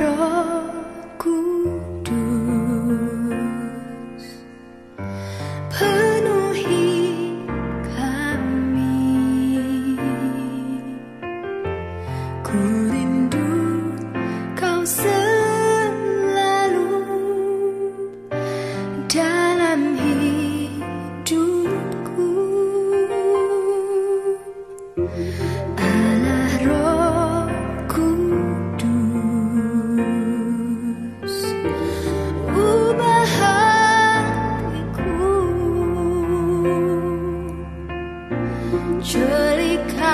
Roh Kudus, penuhi kami. Ku rindu Kau selalu dalam hidupku. Allah Roh Kudus, ubah hatiku, culikanku,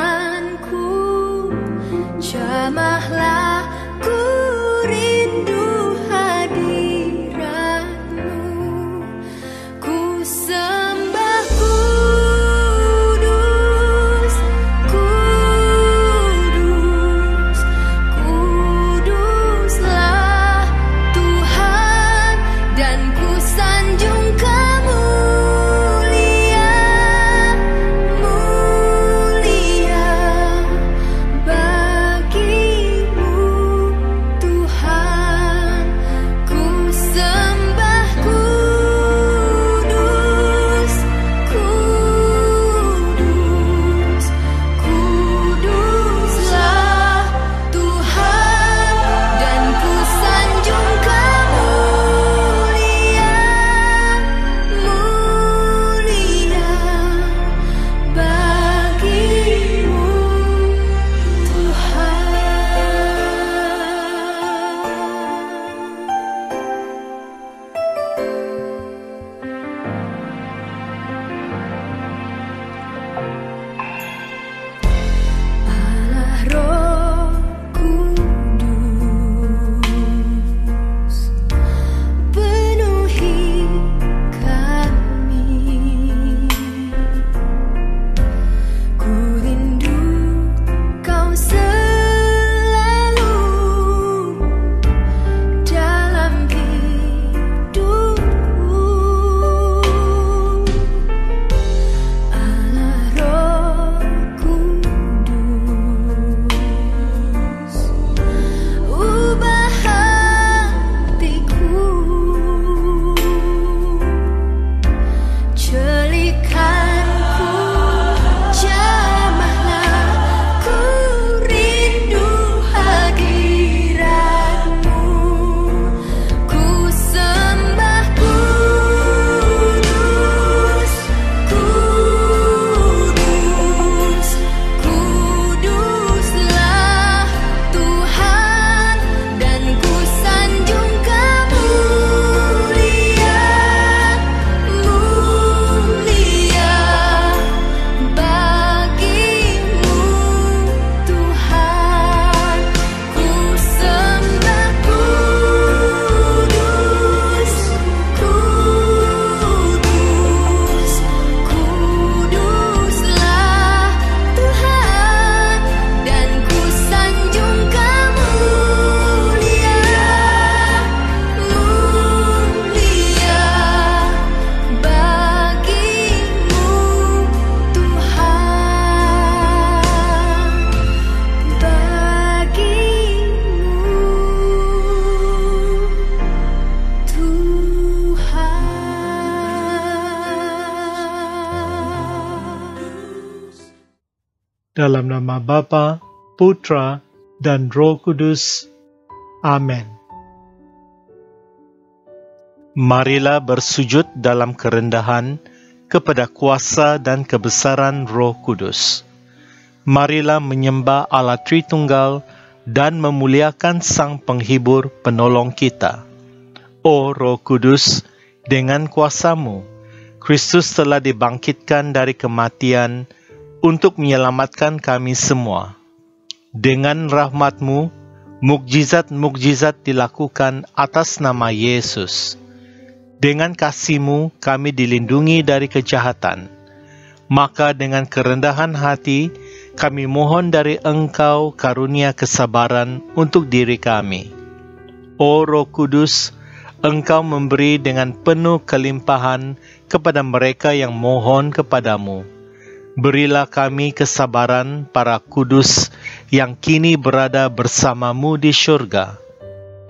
jamahlah, ku rindu hadirat-Mu. Ku sembah Kudus, Kudus, Kuduslah Tuhan, dan ku sanjung kemuliaan, mulia bagimu Tuhan. Ku sembah Kudus, Kudus, Kuduslah Tuhan, dan ku sanjung kemuliaan, mulia bagimu Tuhan. Allah Roh Kudus, penuhi kami. Ku rindu Kau selalu dalam hidupku. Allah Roh Kudus, ubah hatiku, culikanku, jamahlah, ku rindu hadirat-Mu. Ku sembah Kudus, Kudus, Kuduslah Tuhan, dan ku sanjung kemuliaan, mulia bagimu Tuhan. Ku sembah Kudus, Kudus, Kuduslah Tuhan, dan ku sanjung kemuliaan, mulia bagimu Tuhan, bagimu Tuhan. Dalam nama Bapa, Putra, dan Roh Kudus. Amin. Marilah bersujud dalam kerendahan kepada kuasa dan kebesaran Roh Kudus. Marilah menyembah Allah Tritunggal dan memuliakan Sang Penghibur Penolong kita. O Roh Kudus, dengan kuasa-Mu, Kristus telah dibangkitkan dari kematian untuk menyelamatkan kami semua. Dengan rahmat-Mu, mukjizat-mukjizat dilakukan atas nama Yesus. Dengan kasih-Mu kami dilindungi dari kejahatan. Maka dengan kerendahan hati kami mohon dari Engkau karunia kesabaran untuk diri kami. O Roh Kudus, Engkau memberi dengan penuh kelimpahan kepada mereka yang mohon kepadamu. Berilah kami kesabaran para kudus yang kini berada bersamamu di syurga.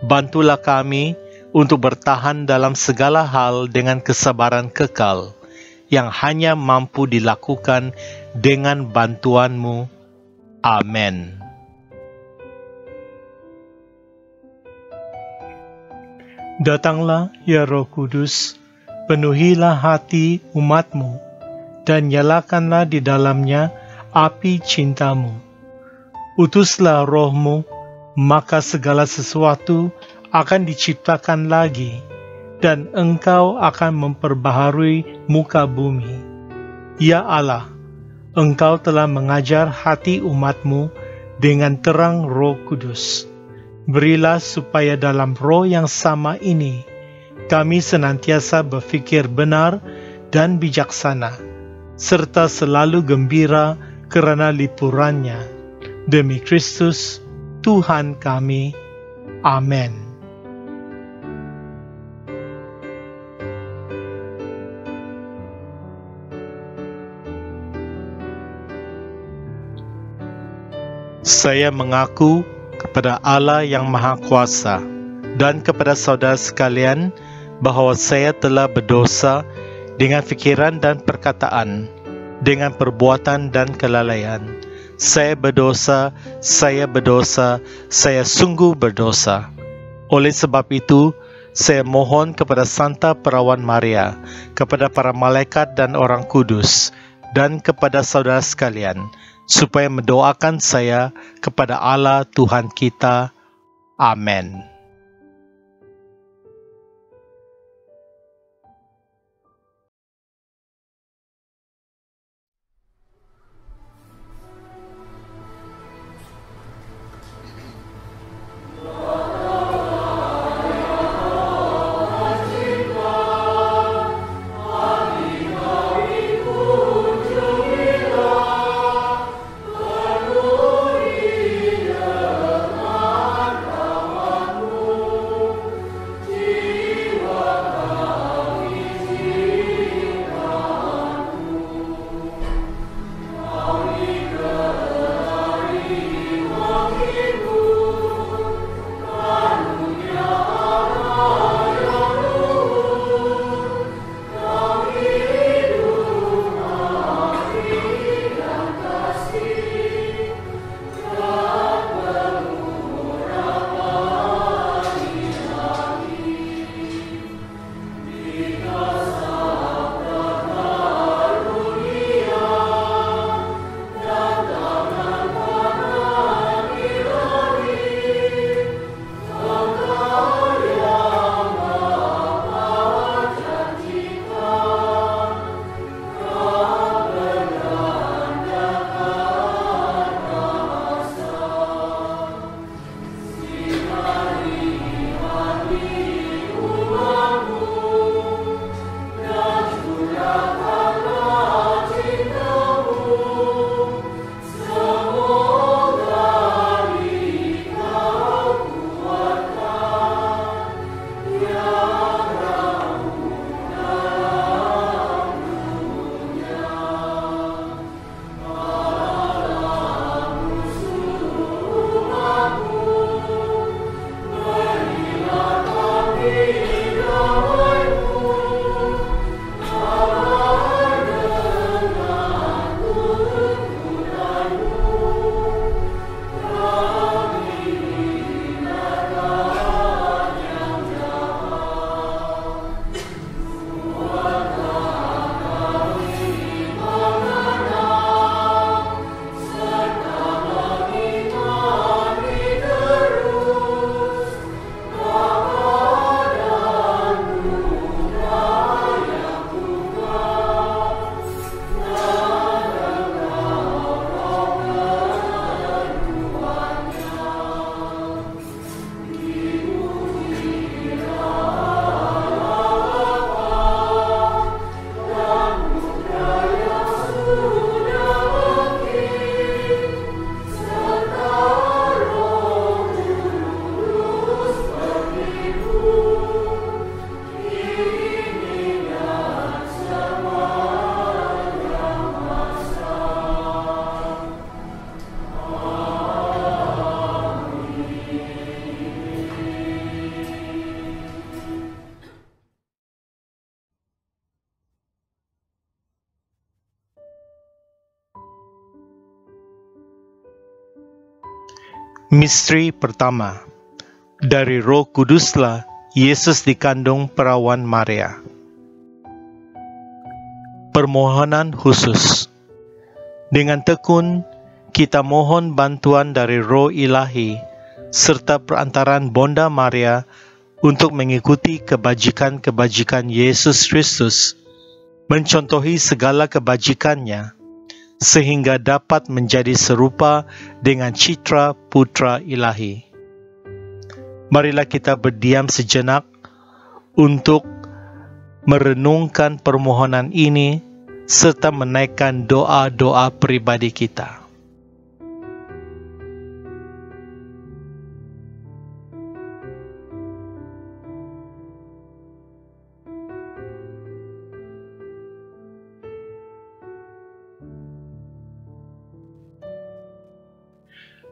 bantulah kami untuk bertahan dalam segala hal dengan kesabaran kekal, yang hanya mampu dilakukan dengan bantuan-Mu. Amin. Datanglah, ya Roh Kudus, penuhilah hati umat-Mu, dan nyalakanlah di dalamnya api cinta-Mu. Utuslah Roh-Mu, maka segala sesuatu akan diciptakan lagi, dan Engkau akan memperbaharui muka bumi. Ya Allah, Engkau telah mengajar hati umat-Mu dengan terang Roh Kudus. Berilah supaya dalam roh yang sama ini, kami senantiasa berfikir benar dan bijaksana, serta selalu gembira kerana lipurannya. Demi Kristus, Tuhan kami. Amin. Saya mengaku kepada Allah yang Maha Kuasa dan kepada saudara sekalian bahawa saya telah berdosa dengan fikiran dan perkataan, dengan perbuatan dan kelalaian. Saya berdosa, saya sungguh berdosa. Oleh sebab itu, saya mohon kepada Santa Perawan Maria, kepada para malaikat dan orang kudus, dan kepada saudara sekalian, supaya mendoakan saya kepada Allah Tuhan kita. Amin. Misteri pertama, dari Roh Kuduslah Yesus dikandung perawan Maria. Permohonan khusus. Dengan tekun, kita mohon bantuan dari Roh Ilahi serta perantaran Bonda Maria untuk mengikuti kebajikan-kebajikan Yesus Kristus, mencontohi segala kebajikannya, sehingga dapat menjadi serupa dengan citra Putra Ilahi. Marilah kita berdiam sejenak untuk merenungkan permohonan ini serta menaikkan doa-doa pribadi kita.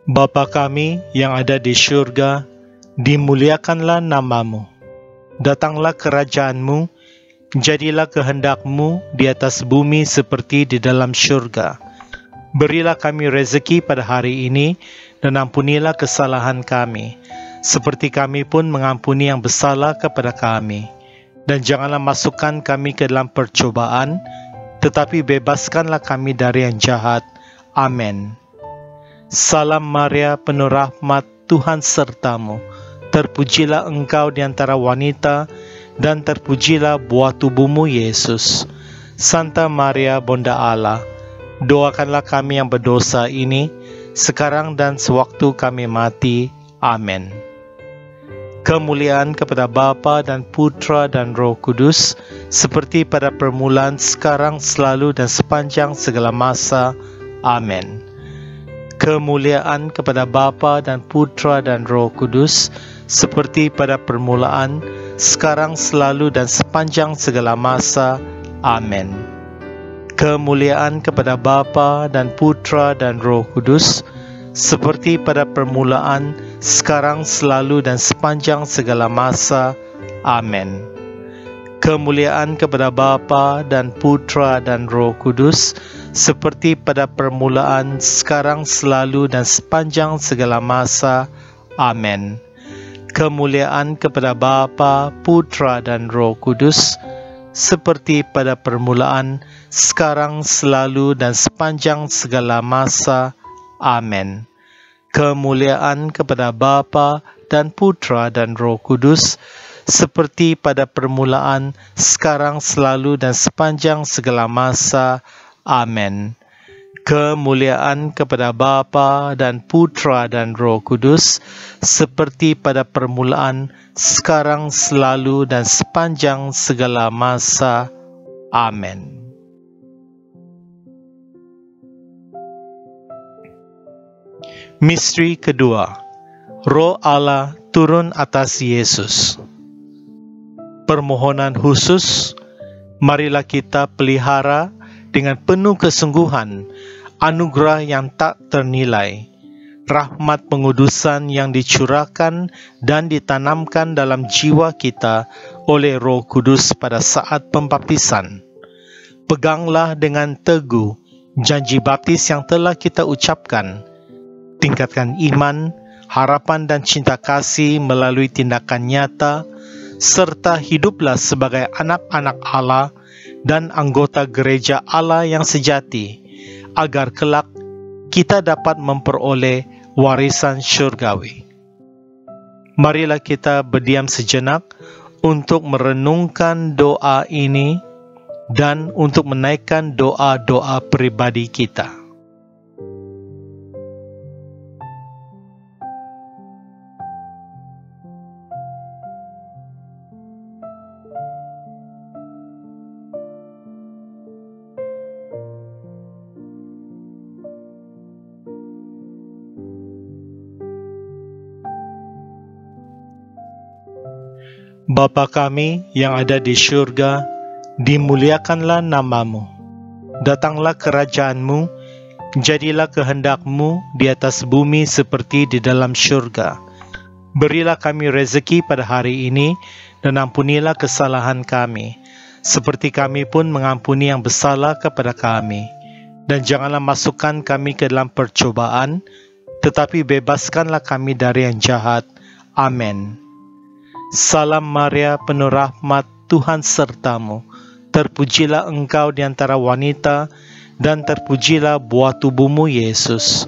Bapa kami yang ada di syurga, dimuliakanlah namamu. Datanglah kerajaanmu, jadilah kehendakmu di atas bumi seperti di dalam syurga. Berilah kami rezeki pada hari ini, dan ampunilah kesalahan kami, seperti kami pun mengampuni yang bersalah kepada kami. Dan janganlah masukkan kami ke dalam percobaan, tetapi bebaskanlah kami dari yang jahat. Amin. Salam Maria, penuh rahmat, Tuhan sertamu. Terpujilah engkau di antara wanita, dan terpujilah buah tubuhmu, Yesus. Santa Maria, Bunda Allah, doakanlah kami yang berdosa ini, sekarang dan sewaktu kami mati. Amin. Kemuliaan kepada Bapa dan Putra dan Roh Kudus, seperti pada permulaan, sekarang, selalu, dan sepanjang segala masa. Amin. Kemuliaan kepada Bapa dan Putra dan Roh Kudus, seperti pada permulaan, sekarang, selalu, dan sepanjang segala masa. Amin. Kemuliaan kepada Bapa dan Putra dan Roh Kudus, seperti pada permulaan, sekarang, selalu, dan sepanjang segala masa. Amin. Kemuliaan kepada Bapa dan Putra dan Roh Kudus, seperti pada permulaan, sekarang, selalu, dan sepanjang segala masa. Amin. Kemuliaan kepada Bapa, Putra, dan Roh Kudus, seperti pada permulaan, sekarang, selalu, dan sepanjang segala masa. Amin. Kemuliaan kepada Bapa dan Putra dan Roh Kudus, seperti pada permulaan, sekarang, selalu, dan sepanjang segala masa. Amin. Kemuliaan kepada Bapa dan Putra dan Roh Kudus, seperti pada permulaan, sekarang, selalu, dan sepanjang segala masa. Amin. Misteri kedua, Roh Allah turun atas Yesus. Permohonan khusus, marilah kita pelihara dengan penuh kesungguhan anugerah yang tak ternilai, rahmat pengudusan yang dicurahkan dan ditanamkan dalam jiwa kita oleh Roh Kudus pada saat pembaptisan. Peganglah dengan teguh janji baptis yang telah kita ucapkan. Tingkatkan iman, harapan dan cinta kasih melalui tindakan nyata, serta hiduplah sebagai anak-anak Allah dan anggota gereja Allah yang sejati, agar kelak kita dapat memperoleh warisan syurgawi. Marilah kita berdiam sejenak untuk merenungkan doa ini dan untuk menaikkan doa-doa pribadi kita. Bapa kami yang ada di syurga, dimuliakanlah namamu. Datanglah kerajaanmu, jadilah kehendakmu di atas bumi seperti di dalam syurga. Berilah kami rezeki pada hari ini, dan ampunilah kesalahan kami, seperti kami pun mengampuni yang bersalah kepada kami. Dan janganlah masukkan kami ke dalam percobaan, tetapi bebaskanlah kami dari yang jahat. Amin. Salam Maria, penuh rahmat, Tuhan sertamu. Terpujilah engkau di antara wanita, dan terpujilah buah tubuhmu, Yesus.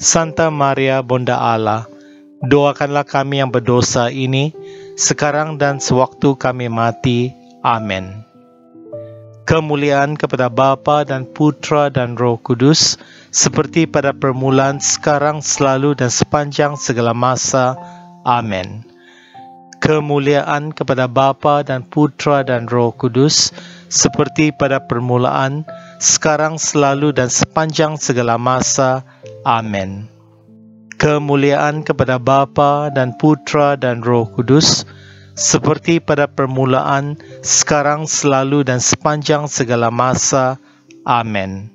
Santa Maria, Bunda Allah, doakanlah kami yang berdosa ini, sekarang dan sewaktu kami mati. Amin. Kemuliaan kepada Bapa dan Putra dan Roh Kudus, seperti pada permulaan, sekarang, selalu, dan sepanjang segala masa. Amin. Kemuliaan kepada Bapa dan Putra dan Roh Kudus, seperti pada permulaan, sekarang, selalu, dan sepanjang segala masa. Amin. Kemuliaan kepada Bapa dan Putra dan Roh Kudus, seperti pada permulaan, sekarang, selalu, dan sepanjang segala masa. Amin.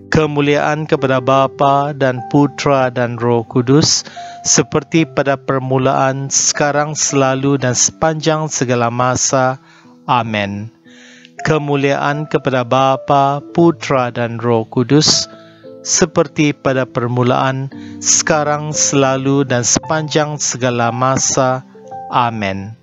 Kemuliaan kepada Bapa dan Putra dan Roh Kudus, seperti pada permulaan, sekarang, selalu, dan sepanjang segala masa. Amin. Kemuliaan kepada Bapa, Putra dan Roh Kudus, seperti pada permulaan, sekarang, selalu, dan sepanjang segala masa. Amin.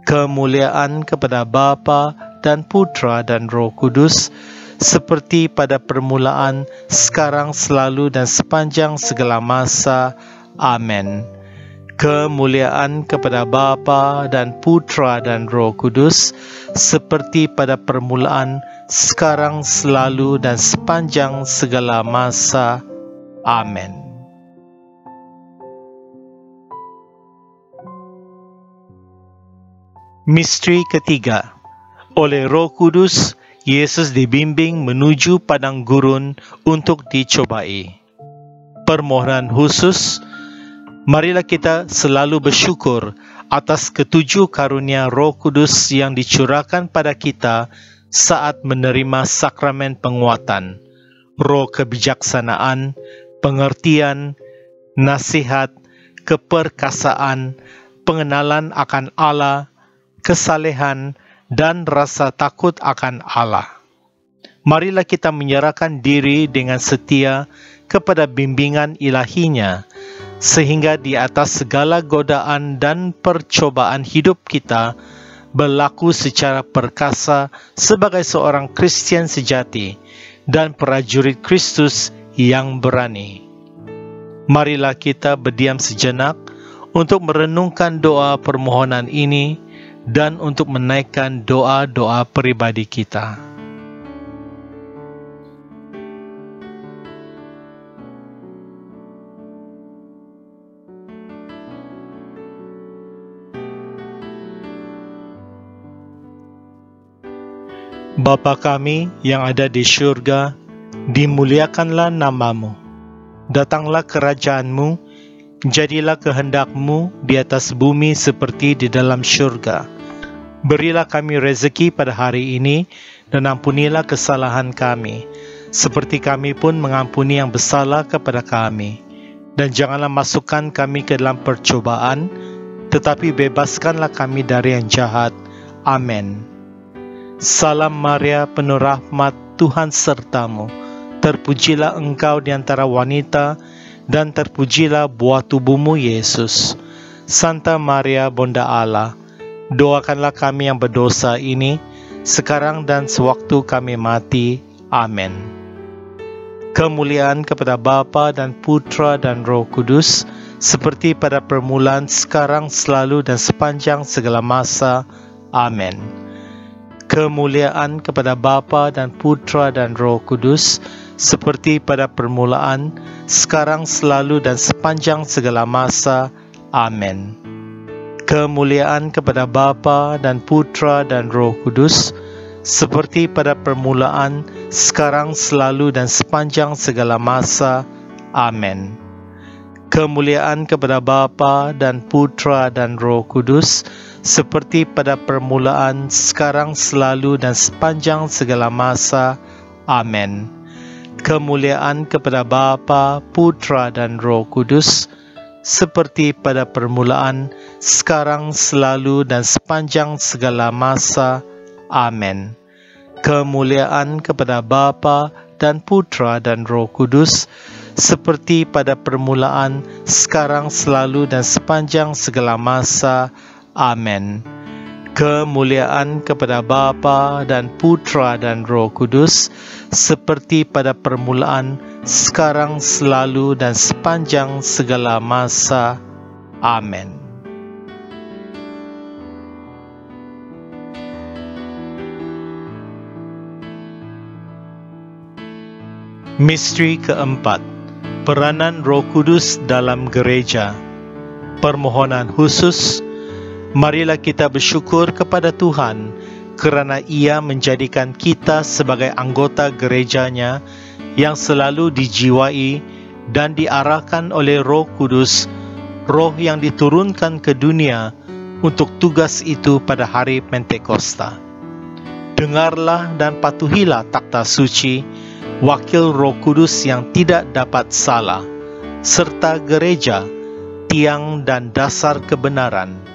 Kemuliaan kepada Bapa dan Putra dan Roh Kudus, seperti pada permulaan, sekarang, selalu, dan sepanjang segala masa. Amin. Kemuliaan kepada Bapa dan Putra dan Roh Kudus, seperti pada permulaan, sekarang, selalu, dan sepanjang segala masa. Amin. Misteri ketiga. Oleh Roh Kudus, Yesus dibimbing menuju padang gurun untuk dicobai. Permohonan khusus. Marilah kita selalu bersyukur atas ketujuh karunia Roh Kudus yang dicurahkan pada kita saat menerima sakramen penguatan, roh kebijaksanaan, pengertian, nasihat, keperkasaan, pengenalan akan Allah, kesalehan, dan rasa takut akan Allah. Marilah kita menyerahkan diri dengan setia kepada bimbingan ilahinya, sehingga di atas segala godaan dan percobaan hidup kita berlaku secara perkasa sebagai seorang Kristen sejati dan prajurit Kristus yang berani. Marilah kita berdiam sejenak untuk merenungkan doa permohonan ini dan untuk menaikkan doa-doa pribadi kita. Bapa kami yang ada di syurga, dimuliakanlah namamu. Datanglah kerajaanmu, jadilah kehendakmu di atas bumi seperti di dalam syurga. Berilah kami rezeki pada hari ini, dan ampunilah kesalahan kami, seperti kami pun mengampuni yang bersalah kepada kami. Dan janganlah masukkan kami ke dalam percobaan, tetapi bebaskanlah kami dari yang jahat. Amin. Salam Maria, penuh rahmat, Tuhan sertamu. Terpujilah engkau di antara wanita, dan terpujilah buah tubuhmu, Yesus. Santa Maria, Bunda Allah, doakanlah kami yang berdosa ini, sekarang dan sewaktu kami mati. Amin. Kemuliaan kepada Bapa dan Putra dan Roh Kudus, seperti pada permulaan, sekarang, selalu, dan sepanjang segala masa. Amin. Kemuliaan kepada Bapa dan Putra dan Roh Kudus, seperti pada permulaan, sekarang, selalu, dan sepanjang segala masa. Amin. Kemuliaan kepada Bapa dan Putra dan Roh Kudus, seperti pada permulaan, sekarang, selalu, dan sepanjang segala masa. Amin. Kemuliaan kepada Bapa dan Putra dan Roh Kudus, seperti pada permulaan, sekarang, selalu, dan sepanjang segala masa. Amin. Kemuliaan kepada Bapa, Putra, dan Roh Kudus, seperti pada permulaan, sekarang, selalu, dan sepanjang segala masa. Amin. Kemuliaan kepada Bapa dan Putra dan Roh Kudus, seperti pada permulaan, sekarang, selalu, dan sepanjang segala masa. Amin. Kemuliaan kepada Bapa dan Putra dan Roh Kudus, seperti pada permulaan, sekarang, selalu, dan sepanjang segala masa. Amin. Misteri keempat, peranan Roh Kudus dalam gereja. Permohonan khusus. Marilah kita bersyukur kepada Tuhan kerana Ia menjadikan kita sebagai anggota gerejanya yang selalu dijiwai dan diarahkan oleh Roh Kudus, Roh yang diturunkan ke dunia untuk tugas itu pada hari Pentakosta. Dengarlah dan patuhilah takhta suci, wakil Roh Kudus yang tidak dapat salah, serta gereja, tiang dan dasar kebenaran.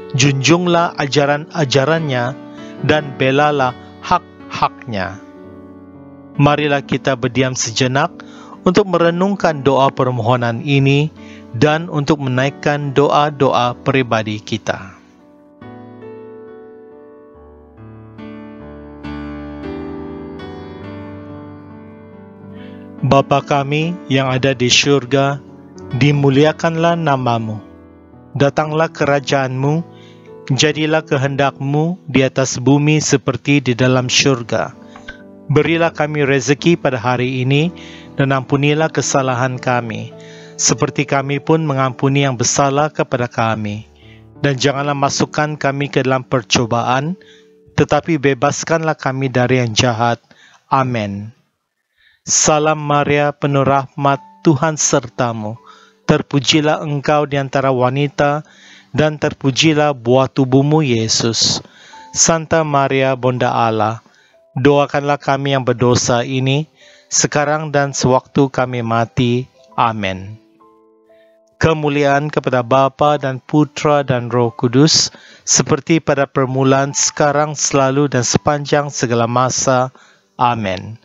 Junjunglah ajaran-ajarannya dan belalah hak-haknya. Marilah kita berdiam sejenak untuk merenungkan doa permohonan ini dan untuk menaikkan doa-doa peribadi kita. Bapa kami yang ada di syurga, dimuliakanlah nama-Mu. Datanglah kerajaan-Mu, jadilah kehendak-Mu di atas bumi seperti di dalam syurga. Berilah kami rezeki pada hari ini, dan ampunilah kesalahan kami, seperti kami pun mengampuni yang bersalah kepada kami. Dan janganlah masukkan kami ke dalam percobaan, tetapi bebaskanlah kami dari yang jahat. Amin. Salam Maria, penuh rahmat, Tuhan sertamu. Terpujilah engkau di antara wanita, dan terpujilah buah tubuhmu, Yesus. Santa Maria, Bunda Allah, doakanlah kami yang berdosa ini, sekarang dan sewaktu kami mati. Amin. Kemuliaan kepada Bapa dan Putra dan Roh Kudus, seperti pada permulaan, sekarang, selalu, dan sepanjang segala masa. Amin.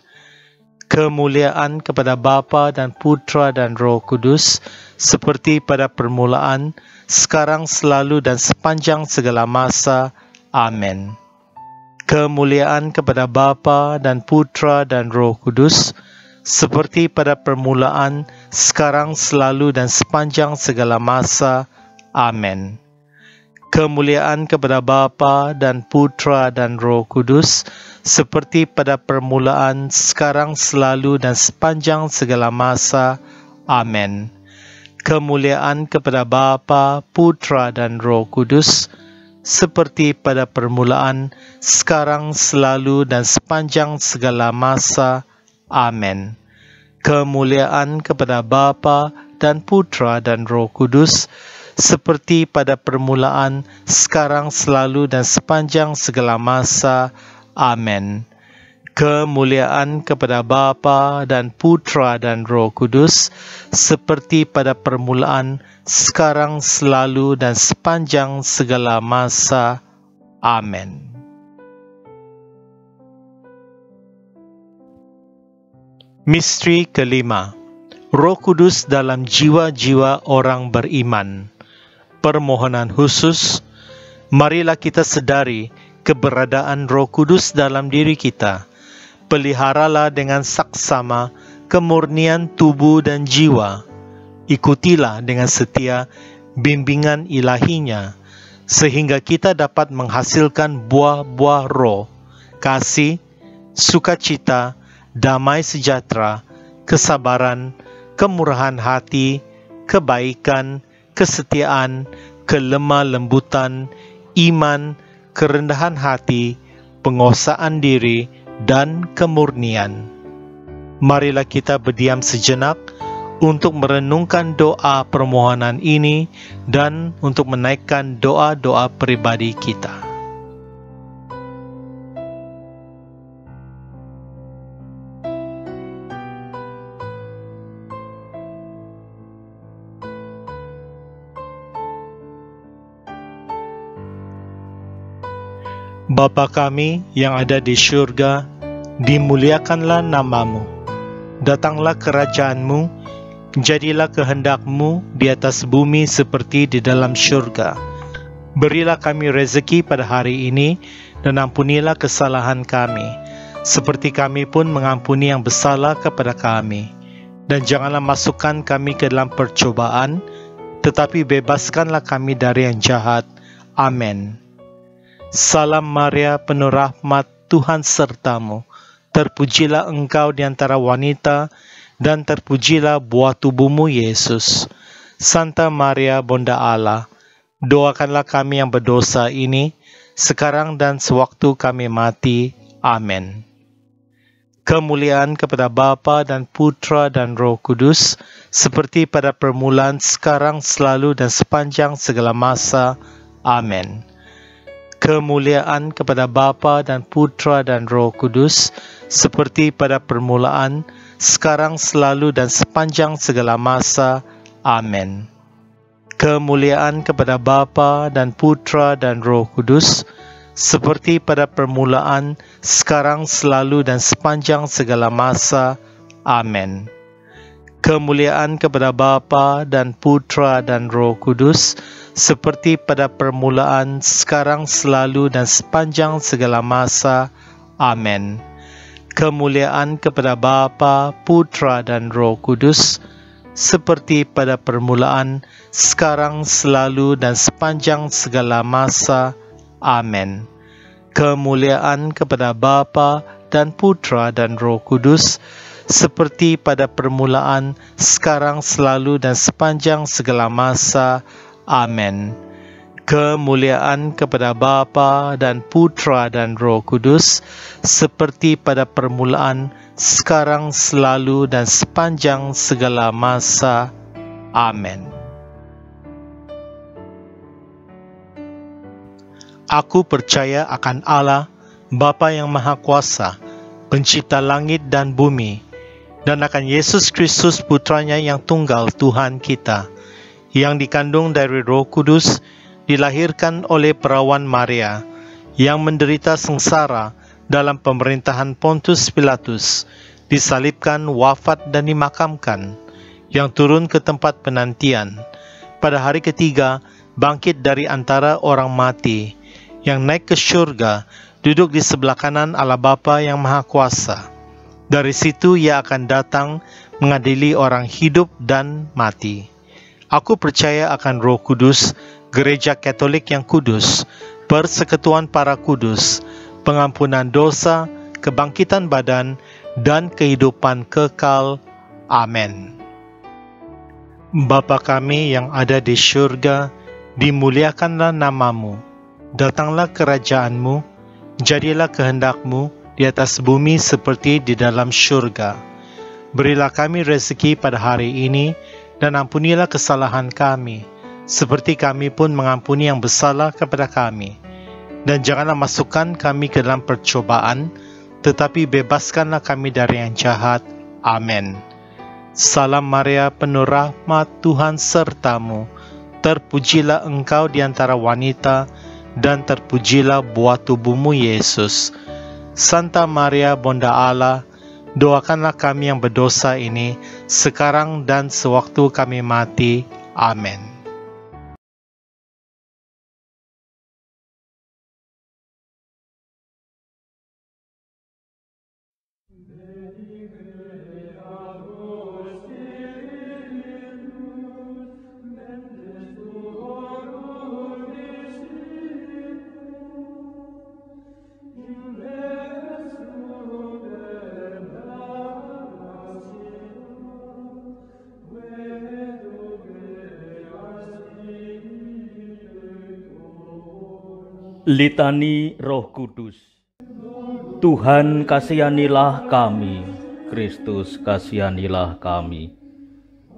Kemuliaan kepada Bapa dan Putra dan Roh Kudus, seperti pada permulaan, sekarang, selalu, dan sepanjang segala masa. Amin. Kemuliaan kepada Bapa dan Putra dan Roh Kudus, seperti pada permulaan, sekarang, selalu, dan sepanjang segala masa. Amin. Kemuliaan kepada Bapa dan Putra dan Roh Kudus, seperti pada permulaan, sekarang, selalu, dan sepanjang segala masa. Amin. Kemuliaan kepada Bapa, Putra, dan Roh Kudus, seperti pada permulaan, sekarang, selalu, dan sepanjang segala masa. Amin. Kemuliaan kepada Bapa dan Putra dan Roh Kudus, seperti pada permulaan, sekarang, selalu, dan sepanjang segala masa. Amin. Kemuliaan kepada Bapa dan Putra dan Roh Kudus, seperti pada permulaan, sekarang, selalu, dan sepanjang segala masa. Amin. Misteri kelima, Roh Kudus dalam jiwa-jiwa orang beriman. Permohonan khusus. Marilah kita sedari keberadaan Roh Kudus dalam diri kita. Peliharalah dengan saksama kemurnian tubuh dan jiwa. Ikutilah dengan setia bimbingan ilahinya, sehingga kita dapat menghasilkan buah-buah roh, kasih, sukacita, damai sejahtera, kesabaran, kemurahan hati, kebaikan, kesetiaan, kelemah lembutan, iman, kerendahan hati, penguasaan diri, dan kemurnian. Marilah kita berdiam sejenak untuk merenungkan doa permohonan ini dan untuk menaikkan doa-doa pribadi kita. Bapa kami yang ada di syurga, dimuliakanlah nama-Mu. Datanglah kerajaan-Mu, Jadilah kehendak-Mu di atas bumi seperti di dalam syurga. Berilah kami rezeki pada hari ini, dan ampunilah kesalahan kami, seperti kami pun mengampuni yang bersalah kepada kami. Dan janganlah masukkan kami ke dalam percobaan, tetapi bebaskanlah kami dari yang jahat. Amin. Salam Maria, penuh rahmat, Tuhan sertamu. Terpujilah engkau di antara wanita, dan terpujilah buah tubuhmu, Yesus. Santa Maria, Bunda Allah, doakanlah kami yang berdosa ini, sekarang dan sewaktu kami mati. Amin. Kemuliaan kepada Bapa dan Putra dan Roh Kudus, seperti pada permulaan, sekarang, selalu, dan sepanjang segala masa. Amin. Kemuliaan kepada Bapa dan Putra dan Roh Kudus, seperti pada permulaan, sekarang, selalu, dan sepanjang segala masa. Amin. Kemuliaan kepada Bapa dan Putra dan Roh Kudus, seperti pada permulaan, sekarang, selalu, dan sepanjang segala masa. Amin. Kemuliaan kepada Bapa dan Putra dan Roh Kudus, seperti pada permulaan, sekarang, selalu, dan sepanjang segala masa. Amin. Kemuliaan kepada Bapa, Putra, dan Roh Kudus, seperti pada permulaan, sekarang, selalu, dan sepanjang segala masa. Amin. Kemuliaan kepada Bapa dan Putra dan Roh Kudus, seperti pada permulaan, sekarang, selalu, dan sepanjang segala masa. Amin. Kemuliaan kepada Bapa dan Putra dan Roh Kudus, seperti pada permulaan, sekarang, selalu, dan sepanjang segala masa. Amin. Aku percaya akan Allah, Bapa yang Maha Kuasa, Pencipta langit dan bumi, dan akan Yesus Kristus, Putranya yang tunggal, Tuhan kita, yang dikandung dari Roh Kudus, dilahirkan oleh perawan Maria, yang menderita sengsara dalam pemerintahan Pontius Pilatus, disalibkan, wafat, dan dimakamkan, yang turun ke tempat penantian, pada hari ketiga bangkit dari antara orang mati, yang naik ke syurga, duduk di sebelah kanan Allah Bapa yang Maha Kuasa. Dari situ Ia akan datang mengadili orang hidup dan mati. Aku percaya akan Roh Kudus, Gereja Katolik yang kudus, persekutuan para kudus, pengampunan dosa, kebangkitan badan, dan kehidupan kekal. Amin. Bapa kami yang ada di syurga, dimuliakanlah nama-Mu. Datanglah kerajaan-Mu, jadilah kehendak-Mu di atas bumi seperti di dalam syurga. Berilah kami rezeki pada hari ini, dan ampunilah kesalahan kami, seperti kami pun mengampuni yang bersalah kepada kami. Dan janganlah masukkan kami ke dalam percobaan, tetapi bebaskanlah kami dari yang jahat. Amin. Salam Maria, penuh rahmat, Tuhan sertamu. Terpujilah engkau di antara wanita, dan terpujilah buah tubuhmu, Yesus. Santa Maria, Bunda Allah, doakanlah kami yang berdosa ini, sekarang dan sewaktu kami mati. Amin. Litani Roh Kudus. Tuhan kasihanilah kami, Kristus kasihanilah kami.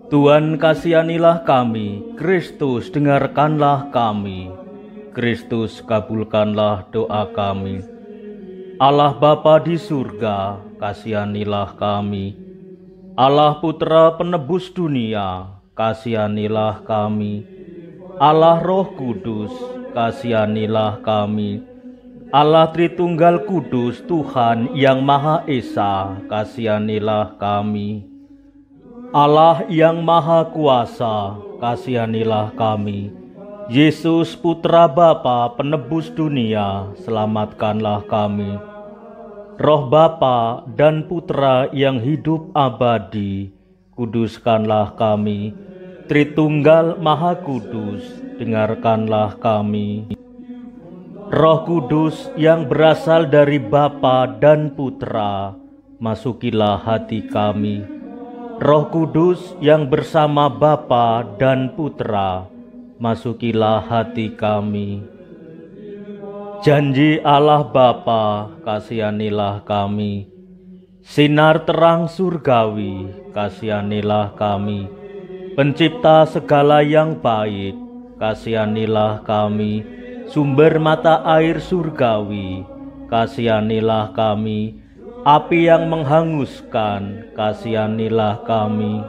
Tuhan kasihanilah kami, Kristus dengarkanlah kami. Kristus kabulkanlah doa kami. Allah Bapa di surga, kasihanilah kami. Allah Putra penebus dunia, kasihanilah kami. Allah Roh Kudus, kasihanilah kami. Allah Tritunggal Kudus, Tuhan yang Maha Esa, kasihanilah kami. Allah yang Maha Kuasa, kasihanilah kami. Yesus Putra Bapa penebus dunia, selamatkanlah kami. Roh Bapa dan Putra yang hidup abadi, kuduskanlah kami. Tritunggal Maha Kudus, dengarkanlah kami. Roh Kudus yang berasal dari Bapa dan Putra, masukilah hati kami. Roh Kudus yang bersama Bapa dan Putra, masukilah hati kami. Janji Allah Bapa, kasihanilah kami. Sinar terang surgawi, kasihanilah kami. Pencipta segala yang baik, kasihanilah kami. Sumber mata air surgawi, kasihanilah kami. Api yang menghanguskan, kasihanilah kami.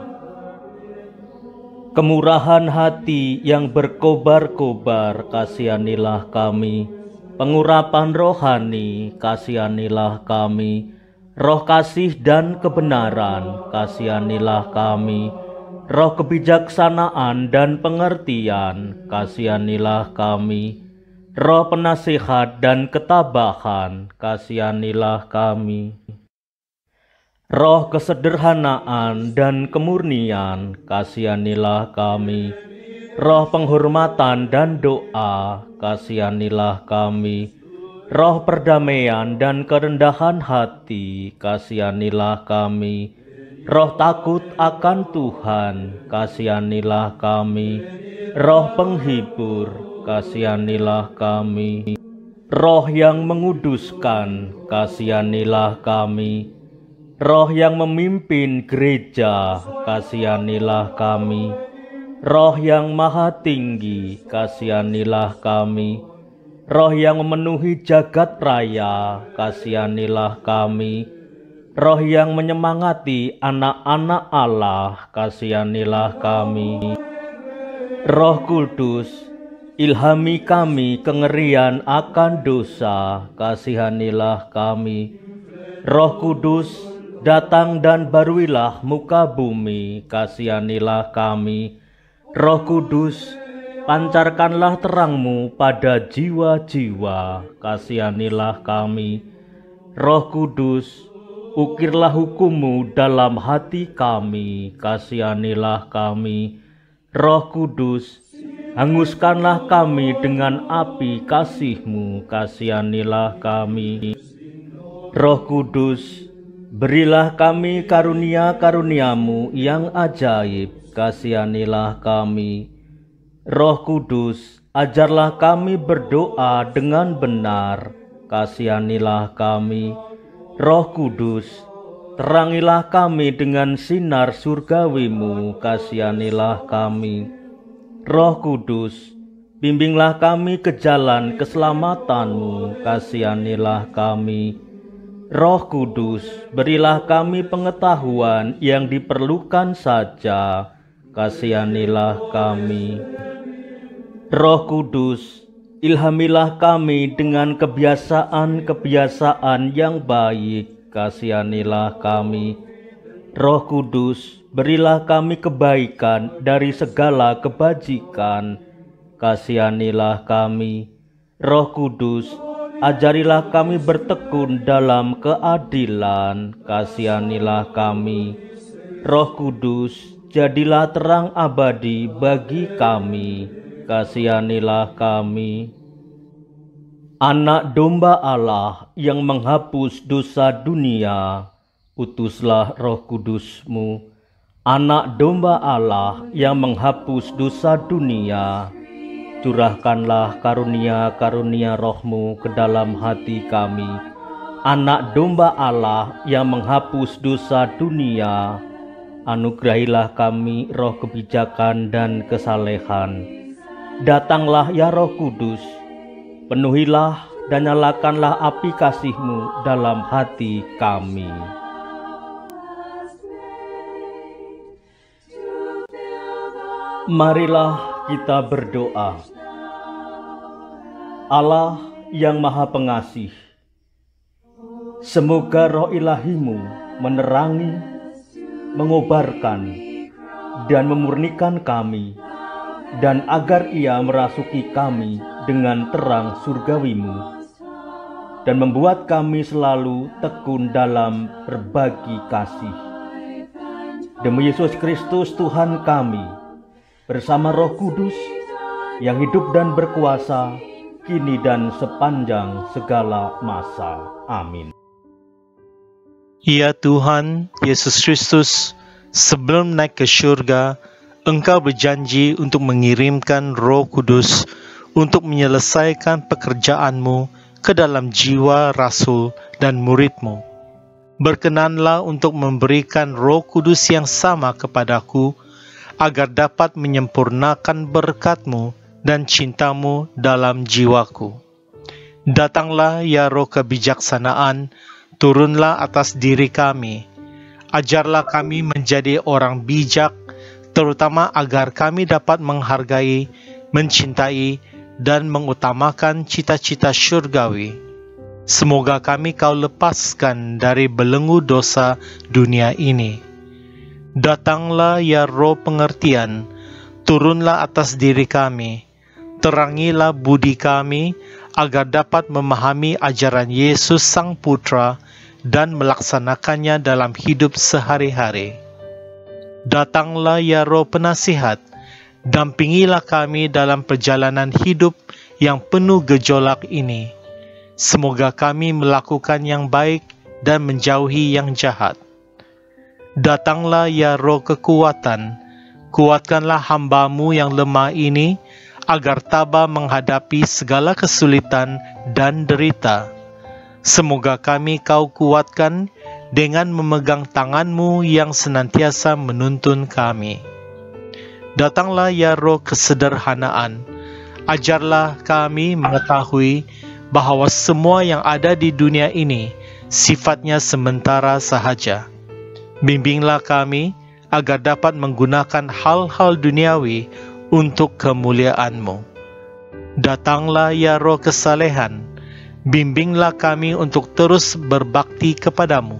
Kemurahan hati yang berkobar-kobar, kasihanilah kami. Pengurapan rohani, kasihanilah kami. Roh kasih dan kebenaran, kasihanilah kami. Roh kebijaksanaan dan pengertian, kasihanilah kami. Roh penasihat dan ketabahan, kasihanilah kami. Roh kesederhanaan dan kemurnian, kasihanilah kami. Roh penghormatan dan doa, kasihanilah kami. Roh perdamaian dan kerendahan hati, kasihanilah kami. Roh takut akan Tuhan, kasihanilah kami. Roh penghibur, kasihanilah kami. Roh yang menguduskan, kasihanilah kami. Roh yang memimpin gereja, kasihanilah kami. Roh yang maha tinggi, kasihanilah kami. Roh yang memenuhi jagat raya, kasihanilah kami. Roh yang menyemangati anak-anak Allah, kasihanilah kami. Roh Kudus, ilhami kami kengerian akan dosa, kasihanilah kami. Roh Kudus, datang dan baruilah muka bumi, kasihanilah kami. Roh Kudus, pancarkanlah terangmu pada jiwa-jiwa, kasihanilah kami. Roh Kudus, ukirlah hukum-Mu dalam hati kami, kasihanilah kami. Roh Kudus, hanguskanlah kami dengan api kasih-Mu, kasihanilah kami. Roh Kudus, berilah kami karunia-karunia-Mu yang ajaib, kasihanilah kami. Roh Kudus, ajarlah kami berdoa dengan benar, kasihanilah kami. Roh Kudus, terangilah kami dengan sinar surgawi-Mu, kasihanilah kami. Roh Kudus, bimbinglah kami ke jalan keselamatan-Mu, kasihanilah kami. Roh Kudus, berilah kami pengetahuan yang diperlukan saja, kasihanilah kami. Roh Kudus, ilhamilah kami dengan kebiasaan-kebiasaan yang baik, kasihanilah kami. Roh Kudus, berilah kami kebaikan dari segala kebajikan, kasihanilah kami. Roh Kudus, ajarilah kami bertekun dalam keadilan, kasihanilah kami. Roh Kudus, jadilah terang abadi bagi kami, kasihanilah kami. Anak domba Allah yang menghapus dosa dunia, utuslah Roh Kudus-Mu. Anak domba Allah yang menghapus dosa dunia, curahkanlah karunia-karunia Roh-Mu ke dalam hati kami. Anak domba Allah yang menghapus dosa dunia, anugerahilah kami roh kebijakan dan kesalehan. Datanglah ya Roh Kudus, penuhilah dan nyalakanlah api kasih-Mu dalam hati kami. Marilah kita berdoa. Allah yang Maha Pengasih, semoga roh ilahi-Mu menerangi, mengobarkan, dan memurnikan kami, dan agar Ia merasuki kami dengan terang surgawi-Mu, dan membuat kami selalu tekun dalam berbagi kasih. Demi Yesus Kristus Tuhan kami, bersama Roh Kudus, yang hidup dan berkuasa, kini dan sepanjang segala masa. Amin. Ya Tuhan, Yesus Kristus, sebelum naik ke syurga, Engkau berjanji untuk mengirimkan Roh Kudus untuk menyelesaikan pekerjaan-Mu ke dalam jiwa rasul dan murid-Mu. Berkenanlah untuk memberikan Roh Kudus yang sama kepadaku, agar dapat menyempurnakan berkat-Mu dan cinta-Mu dalam jiwaku. Datanglah ya Roh kebijaksanaan, turunlah atas diri kami. Ajarlah kami menjadi orang bijak, terutama agar kami dapat menghargai, mencintai, dan mengutamakan cita-cita syurgawi. Semoga kami Kau lepaskan dari belenggu dosa dunia ini. Datanglah ya Roh pengertian, turunlah atas diri kami. Terangilah budi kami, agar dapat memahami ajaran Yesus Sang Putra dan melaksanakannya dalam hidup sehari-hari. Datanglah ya Roh penasihat, dampingilah kami dalam perjalanan hidup yang penuh gejolak ini. Semoga kami melakukan yang baik dan menjauhi yang jahat. Datanglah ya Roh kekuatan, kuatkanlah hamba-Mu yang lemah ini, agar tabah menghadapi segala kesulitan dan derita. Semoga kami Kau kuatkan dengan memegang tangan-Mu yang senantiasa menuntun kami. Datanglah ya Roh kesederhanaan, ajarlah kami mengetahui bahwa semua yang ada di dunia ini sifatnya sementara sahaja. Bimbinglah kami agar dapat menggunakan hal-hal duniawi untuk kemuliaan-Mu. Datanglah ya Roh kesalehan, bimbinglah kami untuk terus berbakti kepadamu.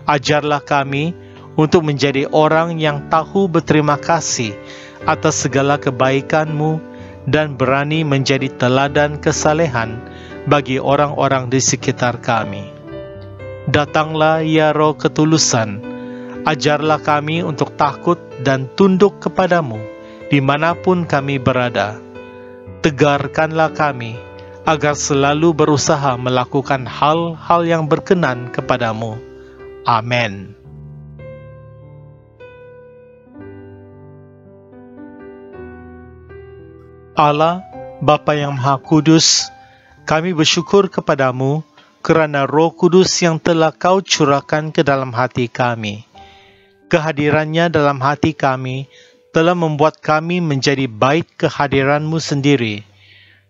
Ajarlah kami untuk menjadi orang yang tahu berterima kasih atas segala kebaikan-Mu dan berani menjadi teladan kesalehan bagi orang-orang di sekitar kami. Datanglah ya Roh ketulusan, ajarlah kami untuk takut dan tunduk kepadamu dimanapun kami berada. Tegarkanlah kami agar selalu berusaha melakukan hal-hal yang berkenan kepadamu. Amin. Allah, Bapa yang Maha Kudus, kami bersyukur kepadamu kerana Roh Kudus yang telah Kau curahkan ke dalam hati kami. Kehadirannya dalam hati kami telah membuat kami menjadi bait kehadiran-Mu sendiri,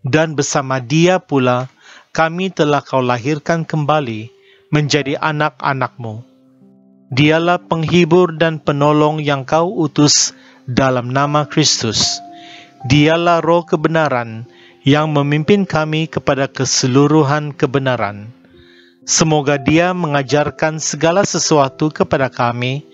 dan bersama Dia pula kami telah Kau lahirkan kembali menjadi anak-anak-Mu. Dialah penghibur dan penolong yang Kau utus dalam nama Kristus. Dialah Roh kebenaran yang memimpin kami kepada keseluruhan kebenaran. Semoga Dia mengajarkan segala sesuatu kepada kami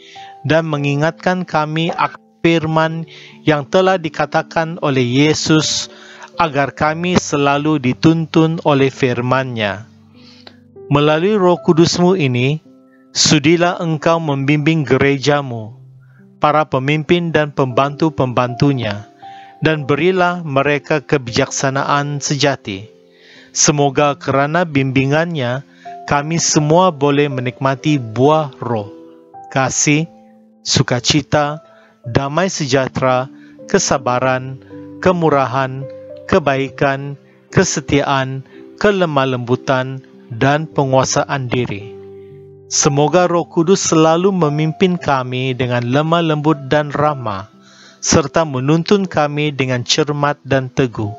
dan mengingatkan kami akan firman yang telah dikatakan oleh Yesus, agar kami selalu dituntun oleh firman-Nya. Melalui Roh Kudus-Mu ini, sudilah Engkau membimbing gereja-Mu, para pemimpin dan pembantu-pembantunya, dan berilah mereka kebijaksanaan sejati. Semoga kerana bimbingannya, kami semua boleh menikmati buah Roh, kasih, sukacita, damai sejahtera, kesabaran, kemurahan, kebaikan, kesetiaan, kelemah lembutan, dan penguasaan diri. Semoga Roh Kudus selalu memimpin kami dengan lemah lembut dan ramah, serta menuntun kami dengan cermat dan teguh.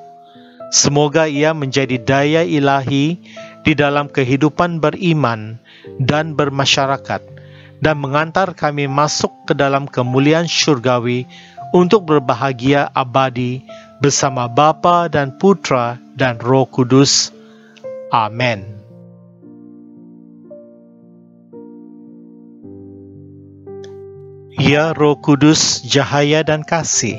Semoga Ia menjadi daya ilahi di dalam kehidupan beriman dan bermasyarakat, dan mengantar kami masuk ke dalam kemuliaan syurgawi untuk berbahagia abadi bersama Bapa dan Putra dan Roh Kudus. Amin. Ya Roh Kudus, cahaya dan kasih,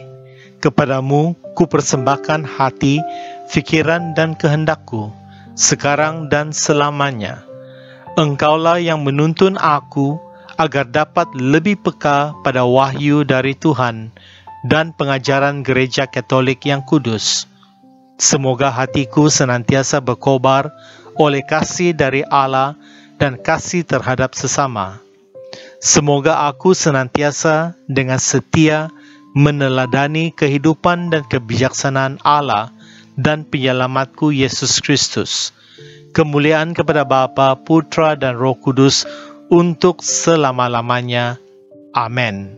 kepadamu ku persembahkan hati, fikiran dan kehendakku, sekarang dan selamanya. Engkaulah yang menuntun aku agar dapat lebih peka pada wahyu dari Tuhan dan pengajaran Gereja Katolik yang kudus. Semoga hatiku senantiasa berkobar oleh kasih dari Allah dan kasih terhadap sesama. Semoga aku senantiasa dengan setia meneladani kehidupan dan kebijaksanaan Allah dan penyelamatku Yesus Kristus. Kemuliaan kepada Bapa, Putra dan Roh Kudus untuk selama-lamanya. Amin.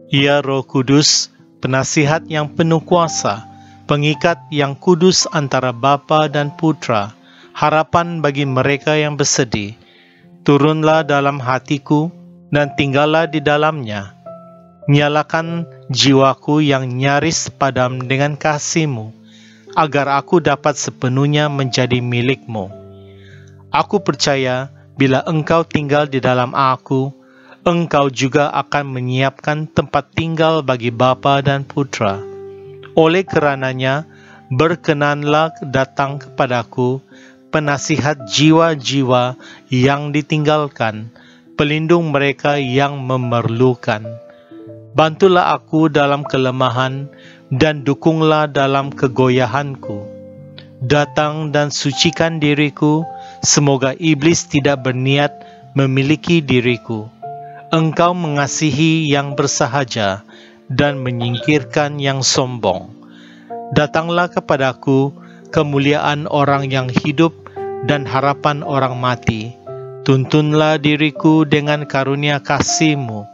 Ya Roh Kudus, penasihat yang penuh kuasa, pengikat yang kudus antara Bapa dan Putra, harapan bagi mereka yang bersedih, turunlah dalam hatiku dan tinggallah di dalamnya. Nyalakan jiwaku yang nyaris padam dengan kasih-Mu, agar aku dapat sepenuhnya menjadi milik-Mu. Aku percaya bila Engkau tinggal di dalam aku, Engkau juga akan menyiapkan tempat tinggal bagi Bapa dan Putra. Oleh kerananya, berkenanlah datang kepadaku, penasihat jiwa-jiwa yang ditinggalkan, pelindung mereka yang memerlukan. Bantulah aku dalam kelemahan dan dukunglah dalam kegoyahanku. Datang dan sucikan diriku, semoga iblis tidak berniat memiliki diriku. Engkau mengasihi yang bersahaja dan menyingkirkan yang sombong. Datanglah kepadaku kemuliaan orang yang hidup dan harapan orang mati. Tuntunlah diriku dengan karunia kasih-Mu,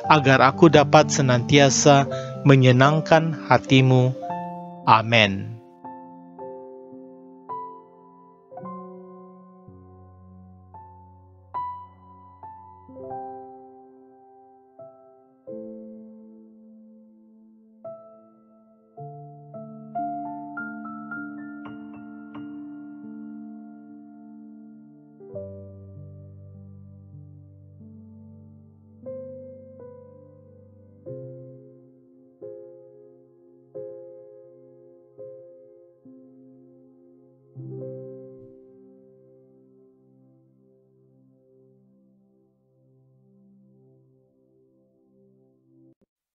agar aku dapat senantiasa menyenangkan hati-Mu. Amin.